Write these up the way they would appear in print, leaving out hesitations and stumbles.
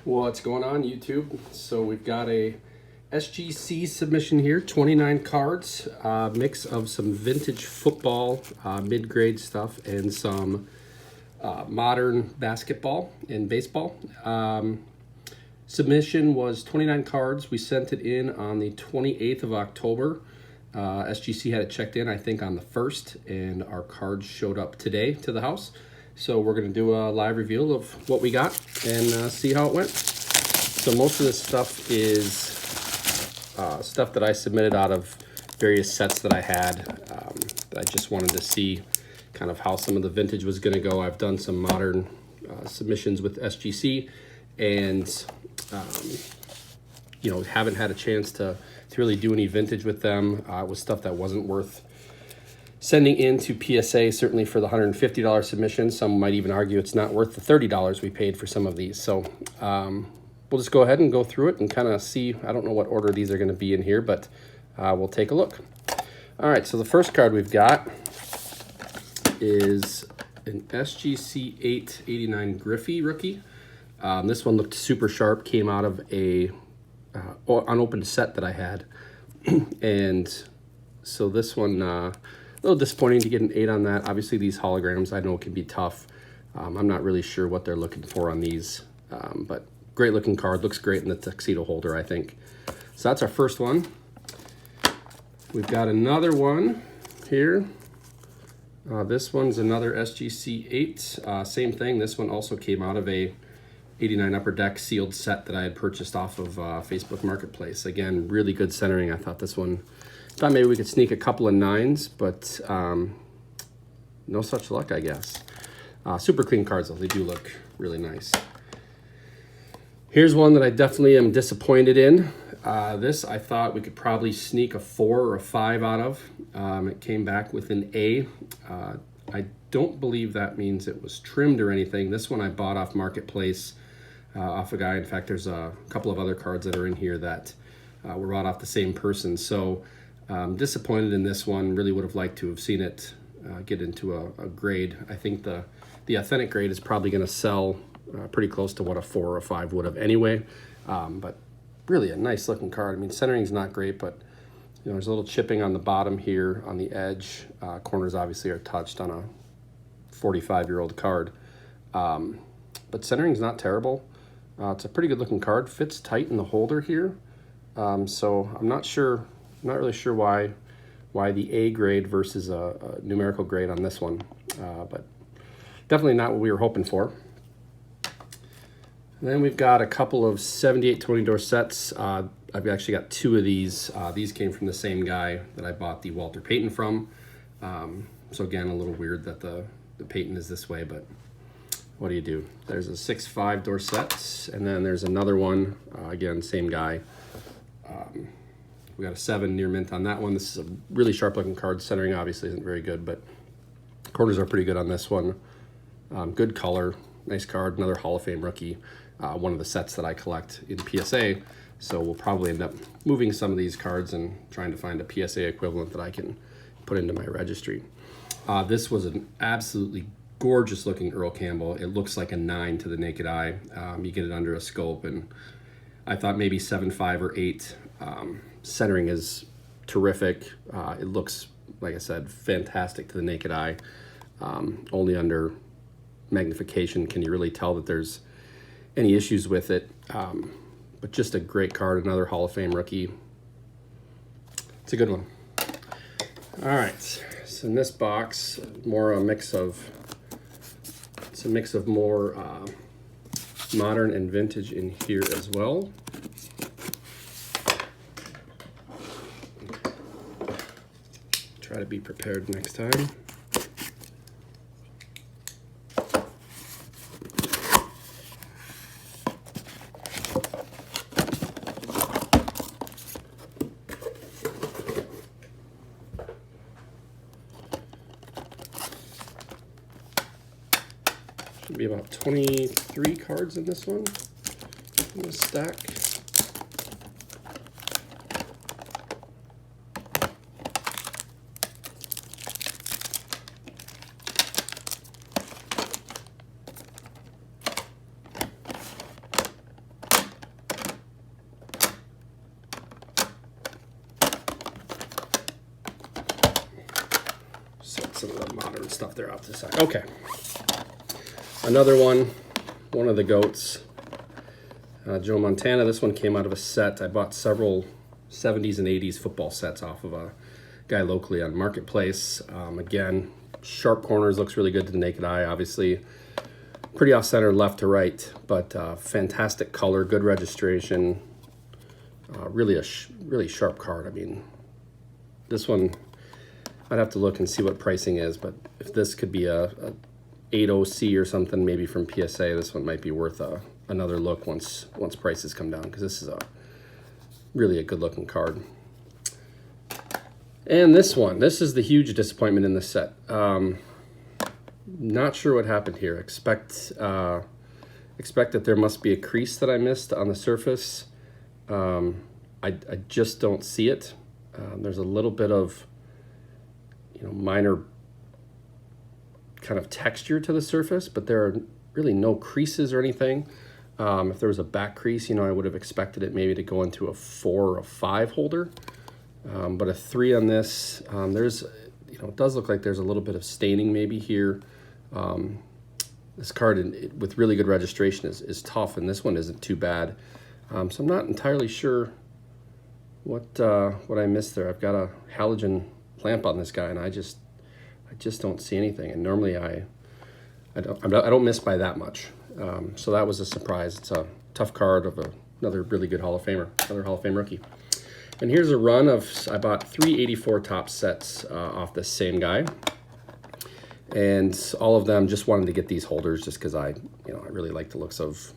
What's going on, YouTube? So we've got a SGC submission here, 29 cards, mix of some vintage football, mid-grade stuff, and some modern basketball and baseball. Submission was 29 cards. We sent it in on the 28th of October. SGC had it checked in, I think, on the 1st, and our cards showed up today to the house. So we're going to do a live reveal of what we got and see how it went. So most of this stuff is stuff that I submitted out of various sets that I had. That I just wanted to see kind of how some of the vintage was going to go. I've done some modern submissions with SGC, and haven't had a chance to really do any vintage with them. It was stuff that wasn't worth sending into PSA, certainly for the $150 submission. Some might even argue it's not worth the $30 we paid for some of these. So we'll just go ahead and go through it and kind of see. I don't know what order these are going to be in here, but we'll take a look. All right, so the first card we've got is an SGC 889 Griffey rookie. This one looked super sharp, came out of a unopened set that I had. And so this one, a little disappointing to get an 8 on that. Obviously, these holograms I know can be tough. I'm not really sure what they're looking for on these, but great looking card. Looks great in the tuxedo holder, I think. So that's our first one. We've got another one here. This one's another SGC 8. Same thing. This one also came out of a 89 Upper Deck sealed set that I had purchased off of Facebook Marketplace. Again, really good centering. I thought this one, thought maybe we could sneak a couple of 9s, but no such luck, I guess. Super clean cards, though. They do look really nice. Here's one that I definitely am disappointed in. This I thought we could probably sneak a 4 or a 5 out of. It came back with an A. I don't believe that means it was trimmed or anything. This one I bought off Marketplace, off a guy. In fact, there's a couple of other cards that are in here that were bought off the same person. So disappointed in this one. Really would have liked to have seen it get into a grade. I think the authentic grade is probably going to sell pretty close to what a 4 or a 5 would have anyway. But really a nice looking card. I mean, centering's not great, but there's a little chipping on the bottom here on the edge. Corners obviously are touched on a 45-year-old card. But centering's not terrible. It's a pretty good looking card. Fits tight in the holder here. So I'm not really sure why the A grade versus a numerical grade on this one. But definitely not what we were hoping for. And then we've got a couple of 78 20 door sets. I've actually got 2 of these. These came from the same guy that I bought the Walter Payton from. So again, a little weird that the Payton is this way, but what do you do? There's a 6.5 door set, and then there's another one, again, same guy. We got a 7 near mint on that one. This is a really sharp looking card. Centering obviously isn't very good, but corners are pretty good on this one. Good color, nice card, another Hall of Fame rookie. One of the sets that I collect in PSA. So we'll probably end up moving some of these cards and trying to find a PSA equivalent that I can put into my registry. This was an absolutely gorgeous looking Earl Campbell. It looks like a 9 to the naked eye. You get it under a scope, and I thought maybe 7.5 or 8. Centering is terrific. It looks, like I said, fantastic to the naked eye. Only under magnification can you really tell that there's any issues with it. But just a great card, another Hall of Fame rookie. It's a good one. All right, so in this box, it's a mix of more modern and vintage in here as well. Try to be prepared next time. Should be about 23 cards in this one, in this stack. some of the modern stuff there off to the side. Okay. Another one of the GOATs. Joe Montana. This one came out of a set. I bought several 70s and 80s football sets off of a guy locally on Marketplace. Again, sharp corners, looks really good to the naked eye, obviously. Pretty off-center left to right, but fantastic color, good registration. Really really sharp card. I mean, this one, I'd have to look and see what pricing is, but if this could be a 80C or something, maybe from PSA, this one might be worth another look once prices come down, because this is really a good looking card. And this is the huge disappointment in the set. Not sure what happened here. Expect that there must be a crease that I missed on the surface. I just don't see it. There's a little bit of, minor kind of texture to the surface, but there are really no creases or anything. If there was a back crease, I would have expected it maybe to go into a 4 or a 5 holder. But a 3 on this, there's, it does look like there's a little bit of staining maybe here. This card with really good registration is tough, and this one isn't too bad. So I'm not entirely sure what I missed there. I've got a halogen lamp on this guy, and I just don't see anything. And normally I don't miss by that much. So that was a surprise. It's a tough card of another really good Hall of Famer, another Hall of Fame rookie. And here's a run I bought 384 top sets off this same guy. And all of them, just wanted to get these holders just because I really like the looks of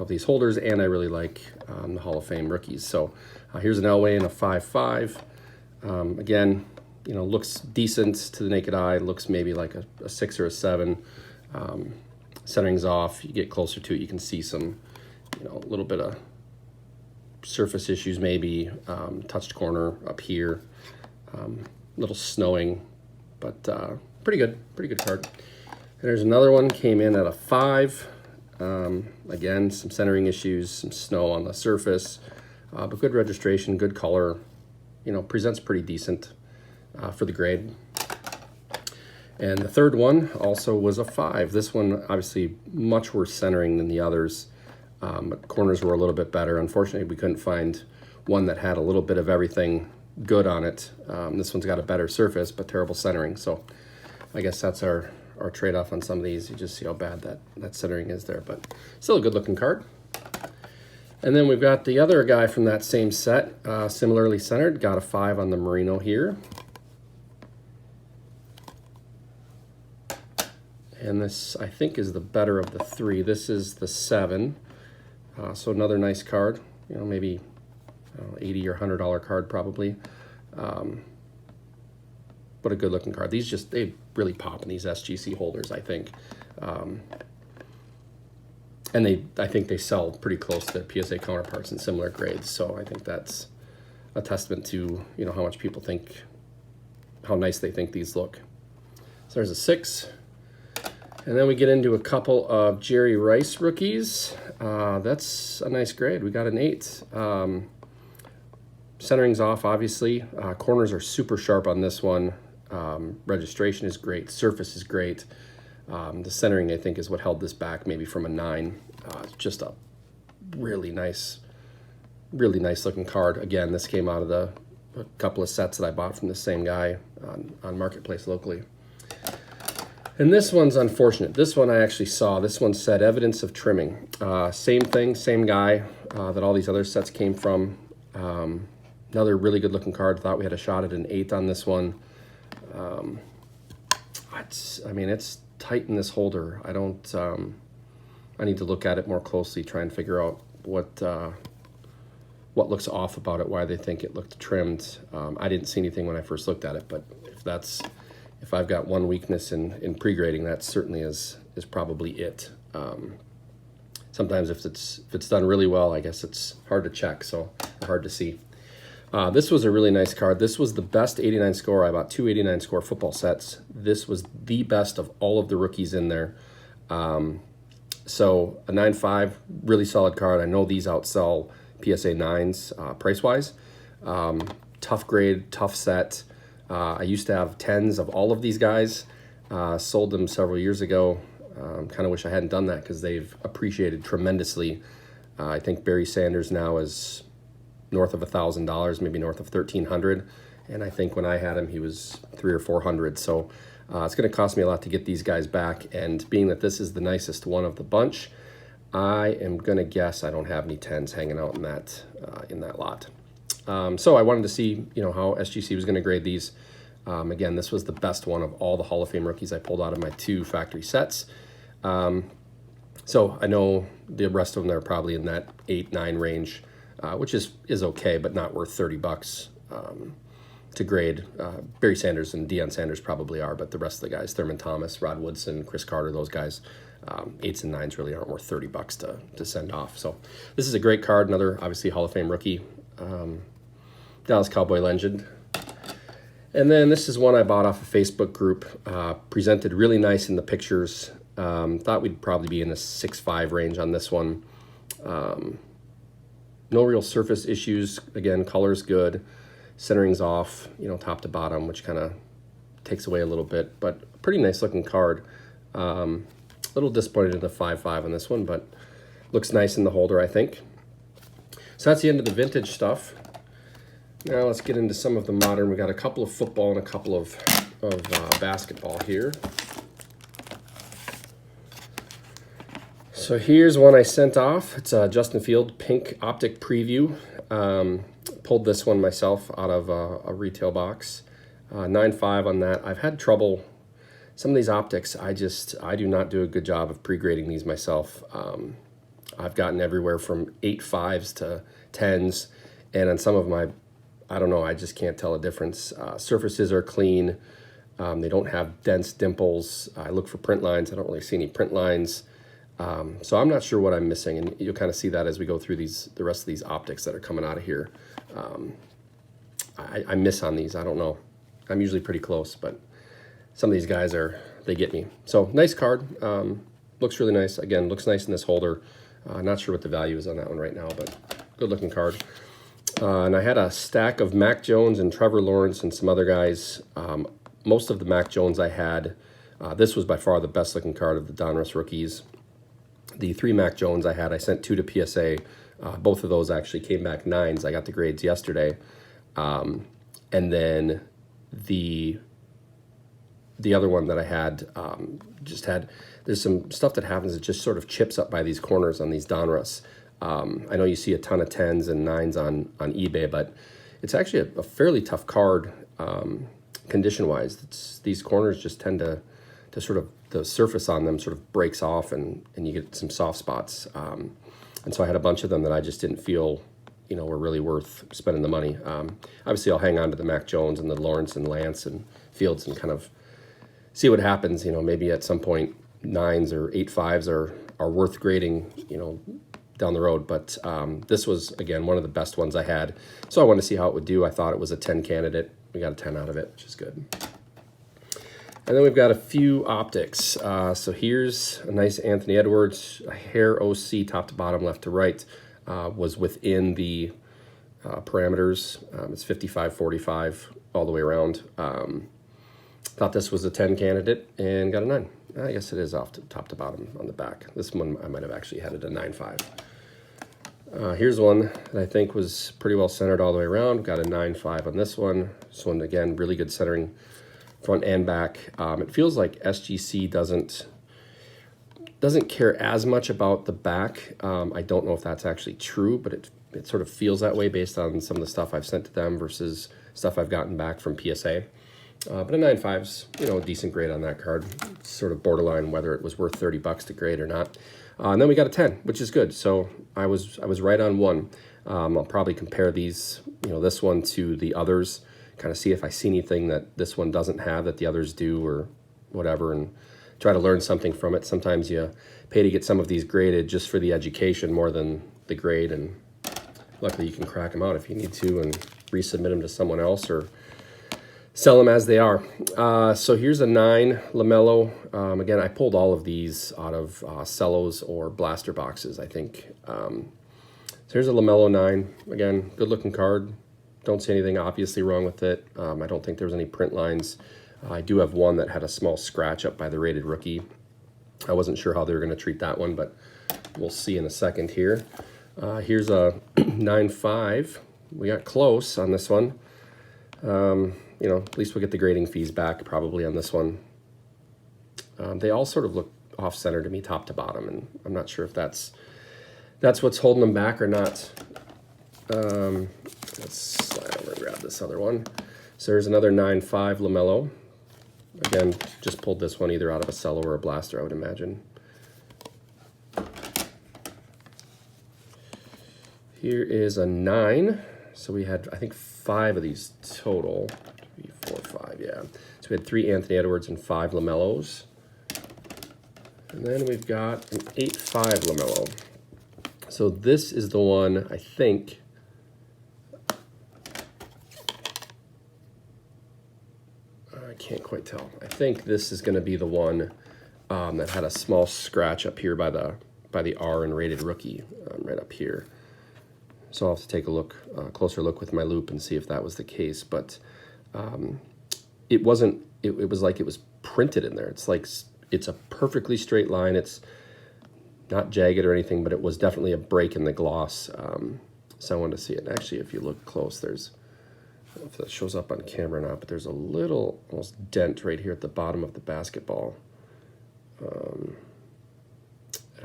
these holders, and I really like the Hall of Fame rookies. So here's an Elway and a 5.5. Again, looks decent to the naked eye. Looks maybe like a 6 or a 7. Centering's off. You get closer to it, you can see some, a little bit of surface issues maybe. Touched corner up here. Little snowing, but pretty good card. And there's another one, came in at a 5. Again, some centering issues, some snow on the surface, but good registration, good color, presents pretty decent for the grade. And the third one also was a 5. This one obviously much worse centering than the others, but corners were a little bit better. Unfortunately, we couldn't find one that had a little bit of everything good on it. This one's got a better surface, but terrible centering. So I guess that's our trade-off on some of these. You just see how bad that centering is there, but still a good looking card. And then we've got the other guy from that same set, similarly centered, got a 5 on the Merino here. And this, I think, is the better of the 3. This is the 7. So another nice card, maybe $80 or $100 card probably. But a good looking card. They really pop in these SGC holders, I think. And I think they sell pretty close to their PSA counterparts in similar grades. So I think that's a testament to, how much people think, how nice they think these look. So there's a 6. And then we get into a couple of Jerry Rice rookies. That's a nice grade. We got an 8. Centering's off, obviously. Corners are super sharp on this one. Registration is great. Surface is great. The centering, I think, is what held this back maybe from a 9. Just a really nice looking card. Again, this came out of a couple of sets that I bought from the same guy on Marketplace locally. And this one's unfortunate. This one I actually saw. This one said evidence of trimming. Same thing, same guy that all these other sets came from. Another really good looking card. Thought we had a shot at an 8 on this one. It's tight in this holder. I need to look at it more closely, try and figure out what looks off about it, why they think it looked trimmed. I didn't see anything when I first looked at it, but if I've got one weakness in pre-grading, that certainly is probably it. Sometimes if it's done really well, I guess it's hard to check, so hard to see. This was a really nice card. This was the best 89 score. I bought 2 89 score football sets. This was the best of all of the rookies in there. So a 9.5, really solid card. I know these outsell PSA 9s price-wise. Tough grade, tough set. I used to have 10s of all of these guys. Sold them several years ago. Kind of wish I hadn't done that because they've appreciated tremendously. I think Barry Sanders now is north of $1,000, maybe north of $1,300, and I think when I had him he was $300 or $400. So it's going to cost me a lot to get these guys back, and being that this is the nicest one of the bunch, I am going to guess I don't have any 10s hanging out in that lot. So I wanted to see, how SGC was going to grade these. Again, this was the best one of all the Hall of Fame rookies I pulled out of my 2 factory sets. So I know the rest of them are probably in that 8-9 range, which is okay, but not worth $30 to grade. Barry Sanders and Deion Sanders probably are, but the rest of the guys, Thurman Thomas, Rod Woodson, Chris Carter, those guys, 8s and 9s really aren't worth $30 to send off. So this is a great card, another obviously Hall of Fame rookie, Dallas Cowboy legend. And then this is one I bought off a Facebook group, presented really nice in the pictures. Thought we'd probably be in the 6.5 range on this one. No real surface issues. Again, color's good. Centering's off, top to bottom, which kind of takes away a little bit, but a pretty nice looking card. A little disappointed in the 5.5 on this one, but looks nice in the holder, I think. So that's the end of the vintage stuff. Now let's get into some of the modern. We got a couple of football and a couple of basketball here. So here's one I sent off. It's a Justin Field Pink Optic Preview. Pulled this one myself out of a retail box. 9.5 on that. I've had trouble. Some of these optics, I do not do a good job of pre-grading these myself. I've gotten everywhere from 8.5s to 10s, and on some of my, I don't know, I just can't tell a difference. Surfaces are clean. They don't have dense dimples. I look for print lines. I don't really see any print lines. So I'm not sure what I'm missing, and you'll kind of see that as we go through the rest of these optics that are coming out of here. I miss on these. I don't know. I'm usually pretty close, but some of these guys they get me. So nice card. Looks really nice. Again, looks nice in this holder. Not sure what the value is on that one right now, but good looking card. And I had a stack of Mac Jones and Trevor Lawrence and some other guys. Most of the Mac Jones I had, this was by far the best looking card of the Donruss rookies. The 3 Mac Jones I had, I sent 2 to PSA. Both of those actually came back 9s. I got the grades yesterday. And then the other one that I had there's some stuff that happens that just sort of chips up by these corners on these Donruss. I know you see a ton of 10s and 9s on eBay, but it's actually a fairly tough card condition-wise. These corners just tend to sort of, the surface on them sort of breaks off and you get some soft spots. And so I had a bunch of them that I just didn't feel, were really worth spending the money. Obviously, I'll hang on to the Mac Jones and the Lawrence and Lance and Fields and kind of see what happens. Maybe at some point 9s or 8.5s are worth grading, down the road. But this was, again, one of the best ones I had. So I wanted to see how it would do. I thought it was a 10 candidate. We got a 10 out of it, which is good. And then we've got a few optics. So here's a nice Anthony Edwards, a hair OC top to bottom, left to right, was within the parameters. It's 55-45 all the way around. Thought this was a 10 candidate and got a 9. I guess it is off to top to bottom on the back. This one I might have actually had it a 9.5. Here's one that I think was pretty well centered all the way around. Got a 9.5 on this one. This one, again, really good centering front and back. It feels like SGC doesn't care as much about the back. I don't know if that's actually true, but it sort of feels that way based on some of the stuff I've sent to them versus stuff I've gotten back from PSA. But a 9.5's, a decent grade on that card. It's sort of borderline whether it was worth $30 to grade or not. And then we got a 10, which is good. So I was right on one. I'll probably compare these, this one to the others, kind of see if I see anything that this one doesn't have that the others do or whatever, and try to learn something from it. Sometimes you pay to get some of these graded just for the education more than the grade, and luckily you can crack them out if you need to and resubmit them to someone else or sell them as they are. So here's a 9 LaMelo. Again, I pulled all of these out of cellos or blaster boxes, I think. So here's a LaMelo 9. Again, good looking card. Don't see anything obviously wrong with it. I don't think there was any print lines. I do have one that had a small scratch up by the rated rookie. I wasn't sure how they were going to treat that one, but we'll see in a second here. Here's a 9.5. We got close on this one. You know, at least we'll get the grading fees back probably on this one. They all sort of look off-center to me, top to bottom, and I'm not sure if that's what's holding them back or not. Let's slide over and grab this other one. So there's another 9.5 LaMelo. Again, just pulled this one either out of a cello or a blaster, I would imagine. Here is a 9. So we had, I think, 5 of these total. 3, 4, 5, yeah. So we had 3 Anthony Edwards and 5 LaMelos. And then we've got an 8.5 LaMelo. So this is the one, I think, I can't quite tell. I think this is going to be the one that had a small scratch up here by the R and rated rookie, right up here. So I'll have to take a look, closer look with my loop and see if that was the case. But it wasn't. It was like it was printed in there. It's like it's a perfectly straight line. It's not jagged or anything, but it was definitely a break in the gloss. So I wanted to see it. And actually, if you look close, there's, I don't know if that shows up on camera or not, but there's a little almost dent right here at the bottom of the basketball. I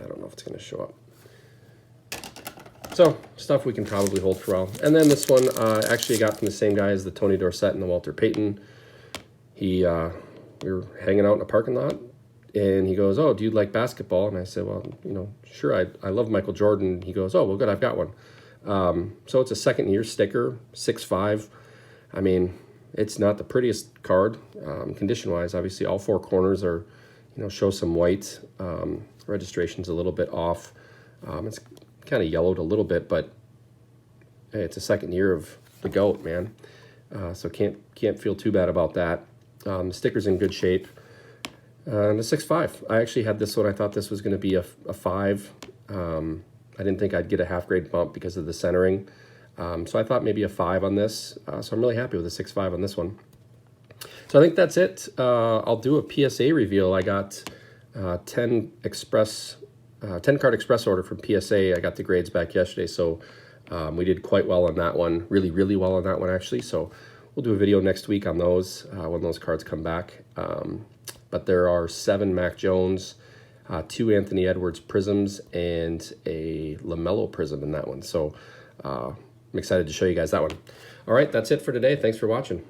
don't know if it's going to show up. So stuff we can probably hold for a while. And then this one, actually I got from the same guy as the Tony Dorsett and the Walter Payton. We were hanging out in a parking lot, and he goes, "Oh, do you like basketball?" And I said, "Well, you know, sure, I love Michael Jordan." He goes, "Oh, well, good, I've got one." So it's a second-year sticker, 6.5. I mean, it's not the prettiest card, condition-wise. Obviously, all 4 corners are, you know, show some white. Registration's a little bit off. It's kind of yellowed a little bit, but hey, it's a second year of the GOAT, man. So can't feel too bad about that. The sticker's in good shape. And a 6.5. I actually had this one. I thought this was going to be a 5. I didn't think I'd get a half grade bump because of the centering. So I thought maybe a 5 on this. So I'm really happy with a 6.5 on this one. So I think that's it. I'll do a PSA reveal. I got 10 card express order from PSA. I got the grades back yesterday, so we did quite well on that one. Really well on that one, actually. So we'll do a video next week on those when those cards come back. But there are 7 Mac Jones, 2 Anthony Edwards Prisms, and a LaMelo Prism in that one. So I'm excited to show you guys that one. All right, that's it for today. Thanks for watching.